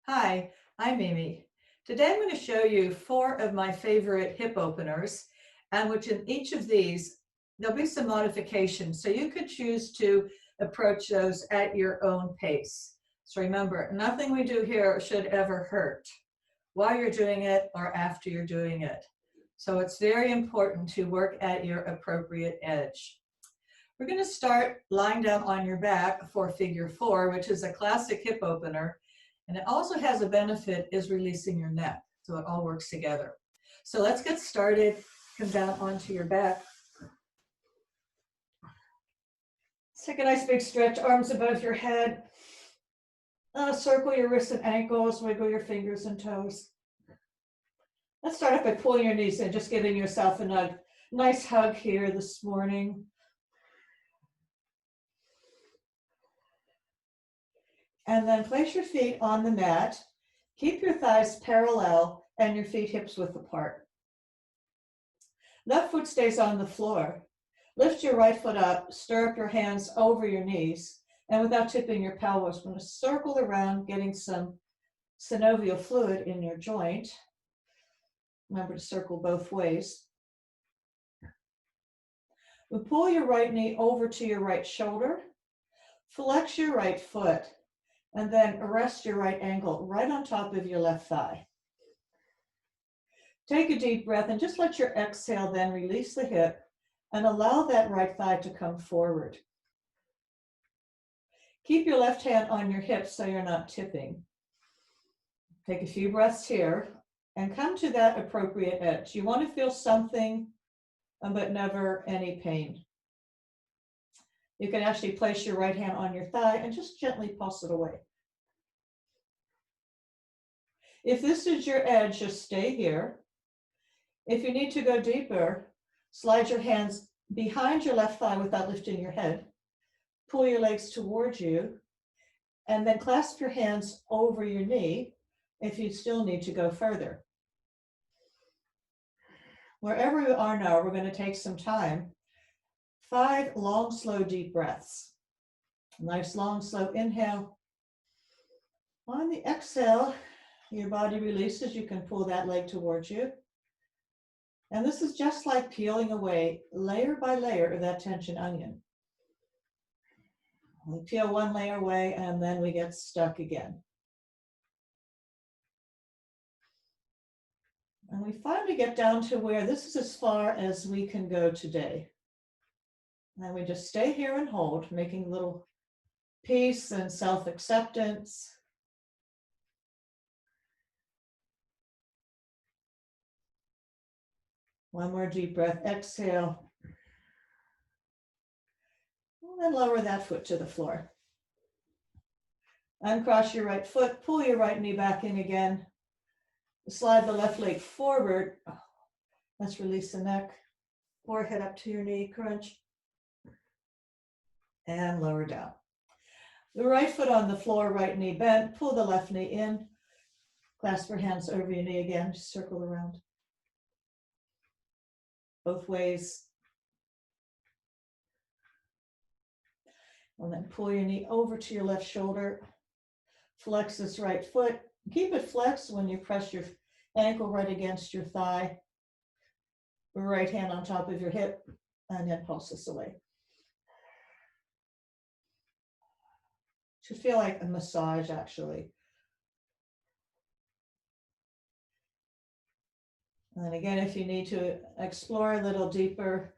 Hi, I'm Amy. Today I'm going to show you 4 of my favorite hip openers, and which in each of these, there'll be some modifications. So you could choose to approach those at your own pace. So remember, nothing we do here should ever hurt while you're doing it or after you're doing it. So it's very important to work at your appropriate edge. We're going to start lying down on your back for figure 4, which is a classic hip opener. And it also has a benefit is releasing your neck. So it all works together. So let's get started. Come down onto your back. Take a nice big stretch, arms above your head. Circle your wrists and ankles, wiggle your fingers and toes. Let's start off by pulling your knees in, just giving yourself a nice hug here this morning. And then place your feet on the mat. Keep your thighs parallel and your feet hips width apart. Left foot stays on the floor. Lift your right foot up, stir up your hands over your knees, and without tipping your pelvis, we're going to circle around, getting some synovial fluid in your joint. Remember to circle both ways. We pull your right knee over to your right shoulder, flex your right foot, and then rest your right ankle right on top of your left thigh. Take a deep breath and just let your exhale then release the hip and allow that right thigh to come forward. Keep your left hand on your hips so you're not tipping. Take a few breaths here and come to that appropriate edge. You want to feel something, but never any pain. You can actually place your right hand on your thigh and just gently pulse it away. If this is your edge, just stay here. If you need to go deeper, slide your hands behind your left thigh without lifting your head. Pull your legs towards you, and then clasp your hands over your knee if you still need to go further. Wherever you are now, we're going to take some time. 5 long, slow, deep breaths. Nice, long, slow inhale. On the exhale, your body releases. You can pull that leg towards you. And this is just like peeling away layer by layer of that tension onion. We peel one layer away and then we get stuck again. And we finally get down to where this is as far as we can go today. And we just stay here and hold, making a little peace and self-acceptance. One more deep breath, exhale. And then lower that foot to the floor. Uncross your right foot, pull your right knee back in again. Slide the left leg forward. Let's release the neck. Forehead up to your knee, crunch. And lower down. The right foot on the floor, right knee bent. Pull the left knee in. Clasp your hands over your knee again. Just circle around. Both ways. And then pull your knee over to your left shoulder. Flex this right foot. Keep it flexed when you press your ankle right against your thigh. Right hand on top of your hip, and then pulse this away. Should feel like a massage, actually. And again, if you need to explore a little deeper,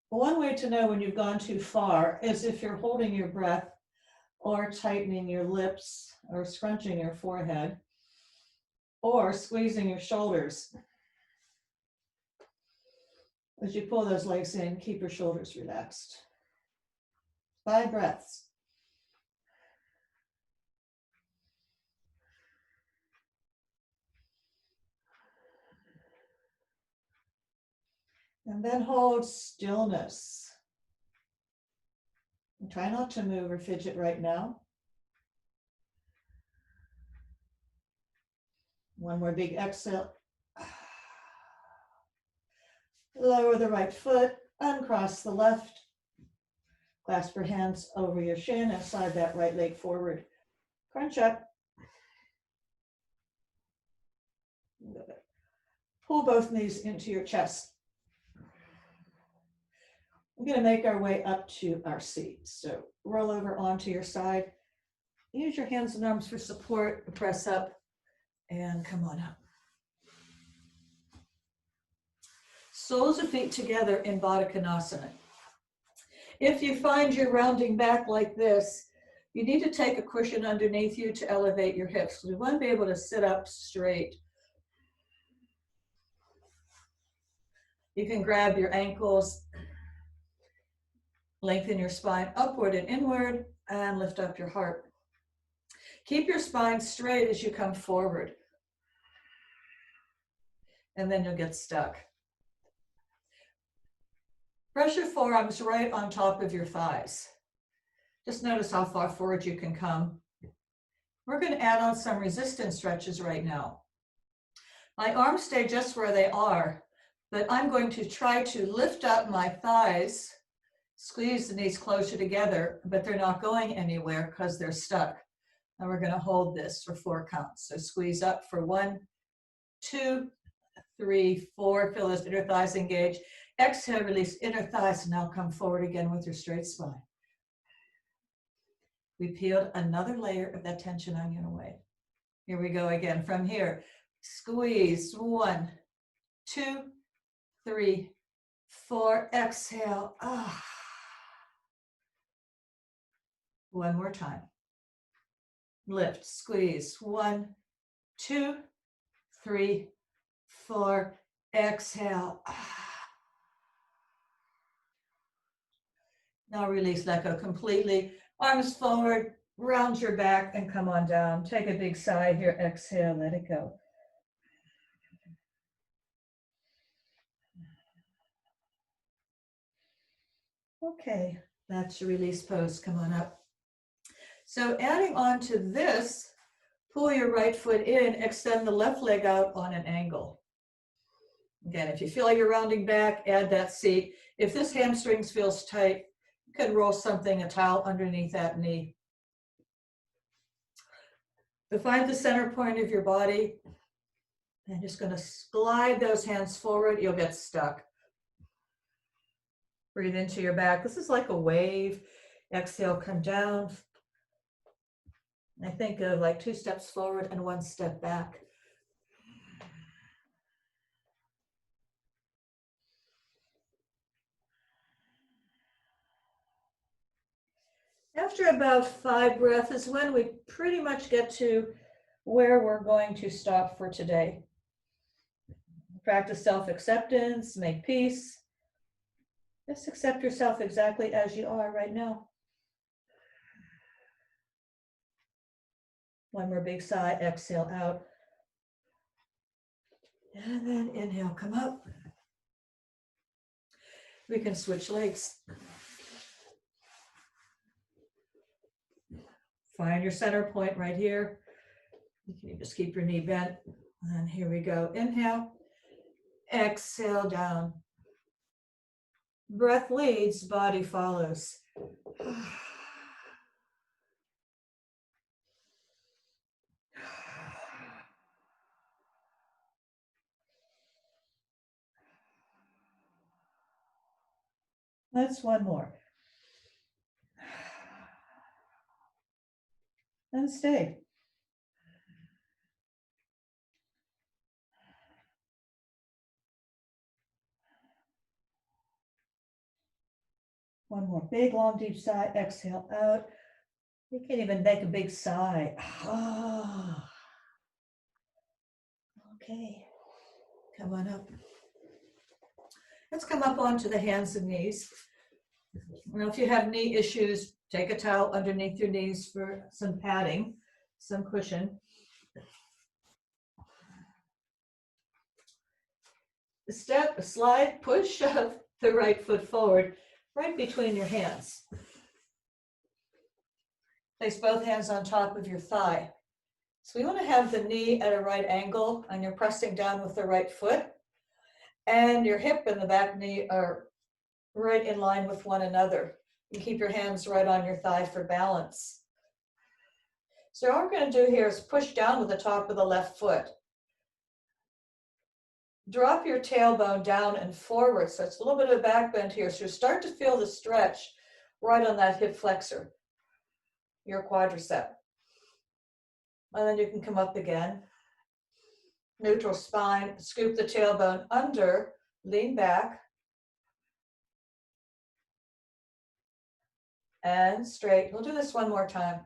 one way to know when you've gone too far is if you're holding your breath or tightening your lips or scrunching your forehead or squeezing your shoulders. As you pull those legs in, keep your shoulders relaxed. 5 breaths. And then hold stillness. And try not to move or fidget right now. One more big exhale. Lower the right foot, uncross the left. Clasp your hands over your shin and slide that right leg forward. Crunch up. Pull both knees into your chest. We're going to make our way up to our seat. So roll over onto your side. Use your hands and arms for support. Press up and come on up. Soles of feet together in Baddha Konasana. If you find you're rounding back like this, you need to take a cushion underneath you to elevate your hips. We want to be able to sit up straight. You can grab your ankles, lengthen your spine upward and inward, and lift up your heart. Keep your spine straight as you come forward. And then you'll get stuck. Press your forearms right on top of your thighs. Just notice how far forward you can come. We're going to add on some resistance stretches right now. My arms stay just where they are, but I'm going to try to lift up my thighs, squeeze the knees closer together, but they're not going anywhere because they're stuck. And we're going to hold this for 4 counts. So squeeze up for 1, 2, 3, 4. Feel those inner thighs engage. Exhale, release inner thighs, and now come forward again with your straight spine. We peeled another layer of that tension onion away. Here we go again. From here, squeeze. 1, 2, 3, 4. Exhale. One more time. Lift, squeeze. 1, 2, 3, 4. Exhale. Now release, let go completely. Arms forward, round your back, and come on down. Take a big sigh here. Exhale, let it go. Okay, that's your release pose. Come on up. So adding on to this, pull your right foot in, extend the left leg out on an angle. Again, if you feel like you're rounding back, add that seat. If this hamstrings feels tight, you can roll something, a towel underneath that knee. Find the center point of your body. And just going to glide those hands forward. You'll get stuck. Breathe into your back. This is like a wave. Exhale, come down. I think of like 2 steps forward and 1 step back. After about 5 breaths is when we pretty much get to where we're going to stop for today. Practice self-acceptance, make peace. Just accept yourself exactly as you are right now. 1 more big sigh, exhale out. And then inhale, come up. We can switch legs. Find your center point right here. You can just keep your knee bent. And here we go. Inhale, exhale down. Breath leads, body follows. Let's 1 more. And stay. One more big, long, deep sigh. Exhale out. You can even make a big sigh. Okay. Come on up. Let's come up onto the hands and knees. Now, if you have knee issues, take a towel underneath your knees for some padding, some cushion. Step, slide, push, shove the right foot forward, right between your hands. Place both hands on top of your thigh. So we want to have the knee at a right angle, and you're pressing down with the right foot. And your hip and the back knee are right in line with one another. You keep your hands right on your thigh for balance. So what we're going to do here is push down with the top of the left foot. Drop your tailbone down and forward. So it's a little bit of a back bend here. So you start to feel the stretch right on that hip flexor, your quadricep. And then you can come up again. Neutral spine, scoop the tailbone under, lean back, and straight. We'll do this one more time.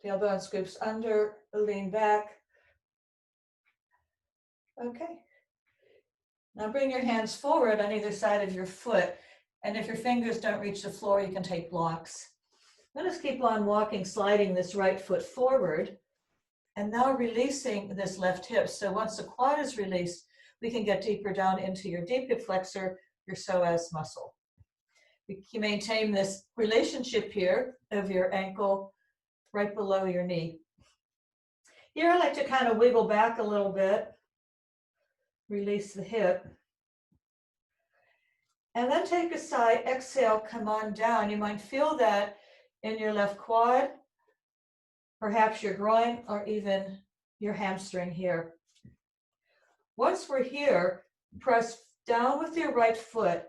Tailbone scoops under, lean back. Okay. Now bring your hands forward on either side of your foot. And if your fingers don't reach the floor, you can take blocks. Let us keep on walking, sliding this right foot forward. And now releasing this left hip. So once the quad is released, we can get deeper down into your deep hip flexor, your psoas muscle. You maintain this relationship here of your ankle right below your knee. Here I like to kind of wiggle back a little bit, release the hip, and then take a sigh, exhale, come on down. You might feel that in your left quad, perhaps your groin, or even your hamstring here. Once we're here, press down with your right foot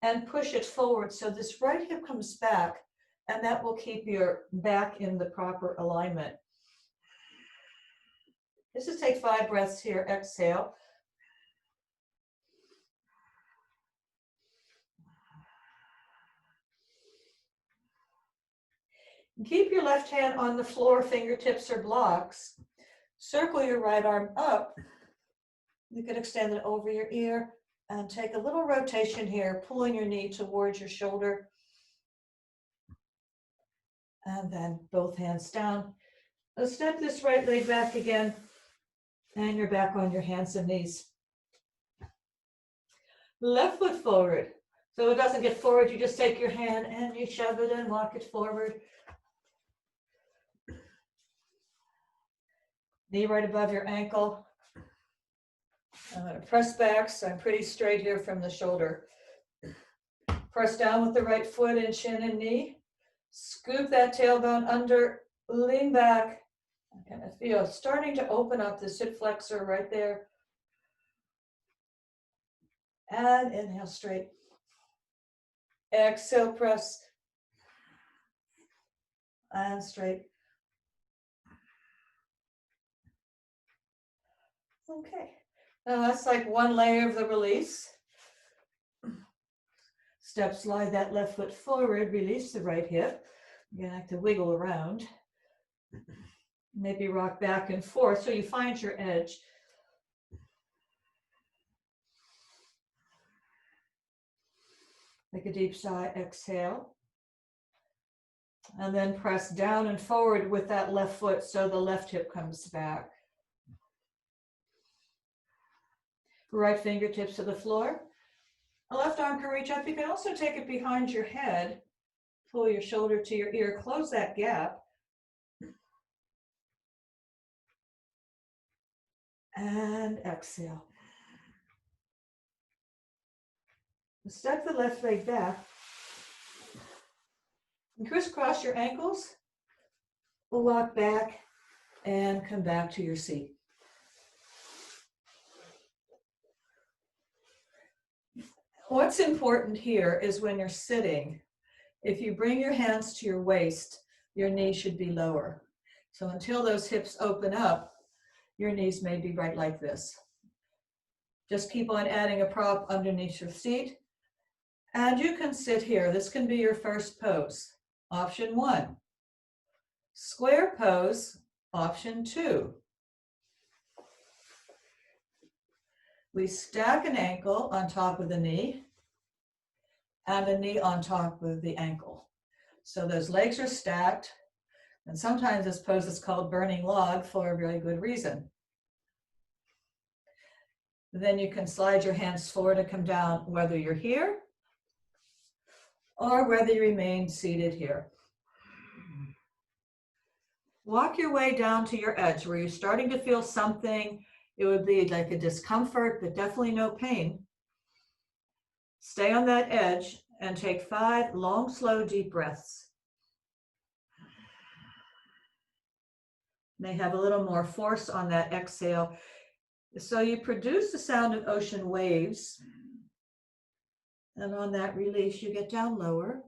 and push it forward so this right hip comes back, and that will keep your back in the proper alignment. Let's just take 5 breaths here. Exhale. Keep your left hand on the floor, fingertips or blocks. Circle your right arm up. You can extend it over your ear and take a little rotation here, pulling your knee towards your shoulder. And then both hands down. Let's step this right leg back again, and you're back on your hands and knees. Left foot forward. So it doesn't get forward, you just take your hand and you shove it and walk it forward. Knee right above your ankle. I'm going to press back, so I'm pretty straight here from the shoulder. Press down with the right foot and shin and knee. Scoop that tailbone under, lean back. I kind of feel starting to open up this hip flexor right there. And inhale straight. Exhale, press. And straight. Okay. Now that's like one layer of the release. Step, slide that left foot forward, release the right hip. You're gonna have to wiggle around. Maybe rock back and forth so you find your edge. Take a deep sigh, exhale. And then press down and forward with that left foot so the left hip comes back. Right fingertips to the floor. The left arm can reach up. You can also take it behind your head. Pull your shoulder to your ear. Close that gap. And exhale. Step the left leg back. And crisscross your ankles. We'll walk back and come back to your seat. What's important here is when you're sitting, if you bring your hands to your waist, your knees should be lower. So until those hips open up, your knees may be right like this. Just keep on adding a prop underneath your seat. And you can sit here. This can be your first pose. Option 1. Square pose, option 2. We stack an ankle on top of the knee and a knee on top of the ankle. So those legs are stacked, and sometimes this pose is called burning log for a very good reason. Then you can slide your hands forward and come down, whether you're here or whether you remain seated here. Walk your way down to your edge where you're starting to feel something. It would be like a discomfort, but definitely no pain. Stay on that edge and take 5 long, slow, deep breaths. May have a little more force on that exhale. So you produce the sound of ocean waves. And on that release, you get down lower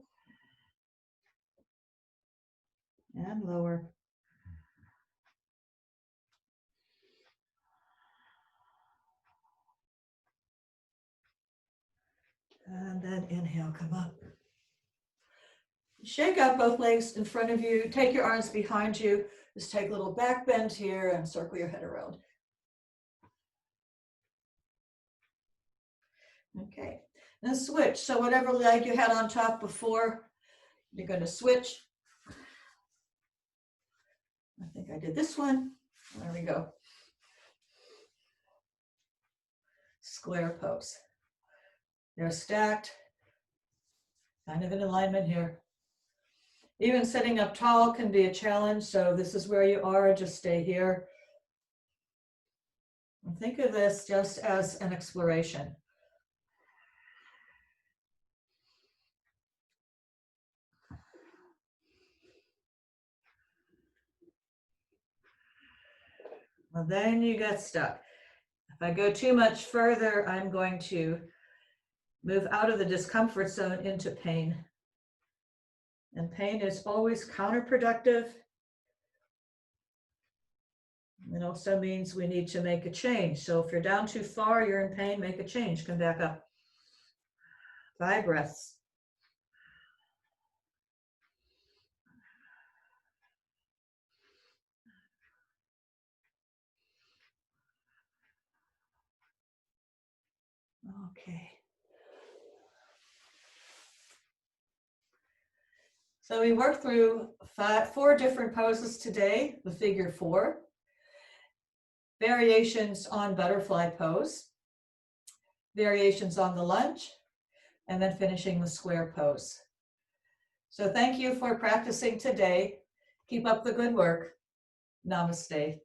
and lower. And then inhale, come up. Shake out both legs in front of you. Take your arms behind you. Just take a little back bend here and circle your head around. Okay, then switch. So whatever leg you had on top before, you're going to switch. I think I did this one. There we go. Square pose. They're stacked, kind of in alignment here. Even sitting up tall can be a challenge, so this is where you are, just stay here. And think of this just as an exploration. Well, then you get stuck. If I go too much further, I'm going to move out of the discomfort zone into pain. And pain is always counterproductive. It also means we need to make a change. So if you're down too far, you're in pain, make a change, come back up. 5 breaths. Okay. So we worked through 4 different poses today, the figure 4, variations on butterfly pose, variations on the lunge, and then finishing the square pose. So thank you for practicing today. Keep up the good work. Namaste.